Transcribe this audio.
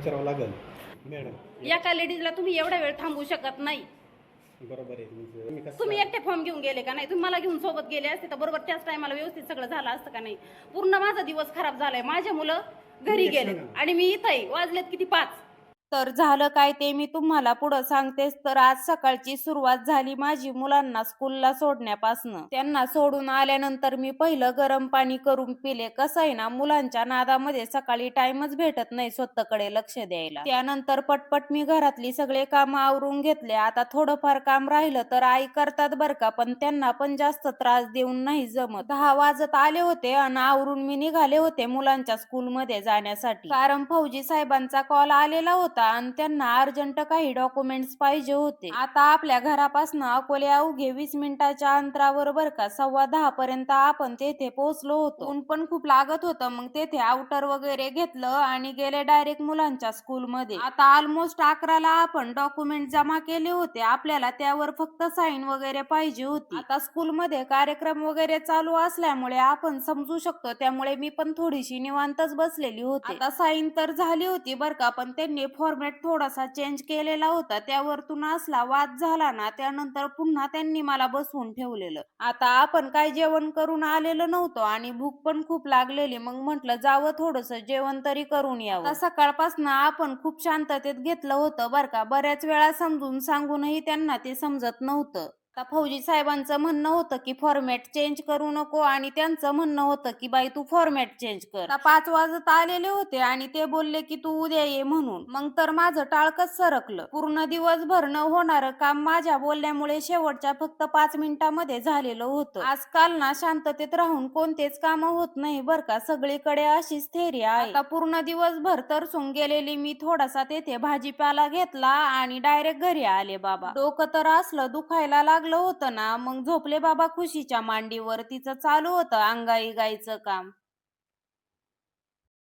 विचारावं लागेल मॅडम. एका लेडीजला तुम्ही एवढा वेळ थांबवू शकत नाही. बरोबर आहे तुमचं. तुम्ही कसं तुम्ही एकटे फॉर्म घेऊन गेले का नाही? तुम्ही मला घेऊन सोबत गेले असते तर बरोबर त्याच टायमाला व्यवस्थित सगळं झालं असतं का नाही? पूर्ण माझा दिवस खराब झालाय. माझे मुलं घरी गेले आणि मी इथं आहे. वाजलेत किती 5. तर झालं काय ते मी तुम्हाला पुढं सांगतेच. तर आज सकाळची सुरुवात झाली माझी मुलांना स्कूलला सोडण्यापासून. त्यांना सोडून आल्यानंतर मी पहिलं गरम पाणी करून पिले. कसं आहे ना, मुलांच्या नादामध्ये सकाळी टाइमच भेटत नाही स्वतःकडे लक्ष द्यायला. त्यानंतर पटपट मी घरातली सगळे काम आवरून घेतले. आता थोडंफार काम राहिलं तर आई करतात बरं का, पण त्यांना पण जास्त त्रास देऊन नाही जमत. 10 वाजत आले होते आणि आवरून मी निघाले होते मुलांच्या स्कूलमध्ये जाण्यासाठी. कारण फौजी साहेबांचा कॉल आलेला होता आणि त्यांना अर्जंट काही डॉक्युमेंट्स पाहिजे होते. आता आपल्या घरापासून अकोले अवघे 20 मिनिटाच्या अंतरावर बरं का, 10:15 पर्यंत आपण तेथे पोहोचलो होतो. ऊन पण खूप लागत होतं. मग तेथे आउटर वगैरे घेतलं आणि गेले डायरेक्ट मुलांच्या स्कूलमध्ये. आता ऑलमोस्ट 11ला आपण डॉक्युमेंट जमा केले होते. आपल्याला त्यावर फक्त साईन वगैरे पाहिजे होती. आता स्कूलमध्ये कार्यक्रम वगैरे चालू असल्यामुळे आपण समजू शकतो, त्यामुळे मी पण थोडीशी निवांतच बसलेली होती. आता साईन तर झाली होती बरं का, पण त्यांनी फॉर्मॅट थोडासा चेंज केलेला होता. त्यावरतून असला वाद झाला ना, त्यानंतर पुन्हा त्यांनी मला बसवून ठेवलेलं. आता आपण काय जेवण करून आलेलो नव्हतो आणि भूक पण खूप लागलेली. मग म्हटलं जावं थोडंसं जेवण तरी करून यावं. आता सकाळपासून आपण खूप शांततेत घेतलं होतं बरं का. बऱ्याच वेळा समजून सांगूनही त्यांना ते समजत नव्हतं. आता फौजी साहेबांचं म्हणणं होतं की फॉर्मॅट चेंज करू नको आणि त्यांचं म्हणणं होतं की बाई तू फॉर्मॅट चेंज कर. आता 5 वाजत आलेले होते आणि ते बोलले की तू उद्या ये म्हणून. मग तर माझं टाळकच सरकलं. पूर्ण दिवसभर न होणारं काम माझ्या बोलण्यामुळे शेवटच्या फक्त 5 मिनिटांमध्ये झालेलं होतं. आजकाल ना शांततेत राहून कोणतेच काम होत नाही बरं का. सगळीकडे अशीच थेरी आहे. आता पूर्ण दिवसभर तरसून गेलेली मी थोडासा तेथे भाजीपाला घेतला आणि डायरेक्ट घरी आले बाबा. डोकं तर असलं दुखायला लागलं होतं ना, मग झोपले बाबा खुशीच्या मांडीवर. तिचं चालू होतं अंगाई गाईचं काम.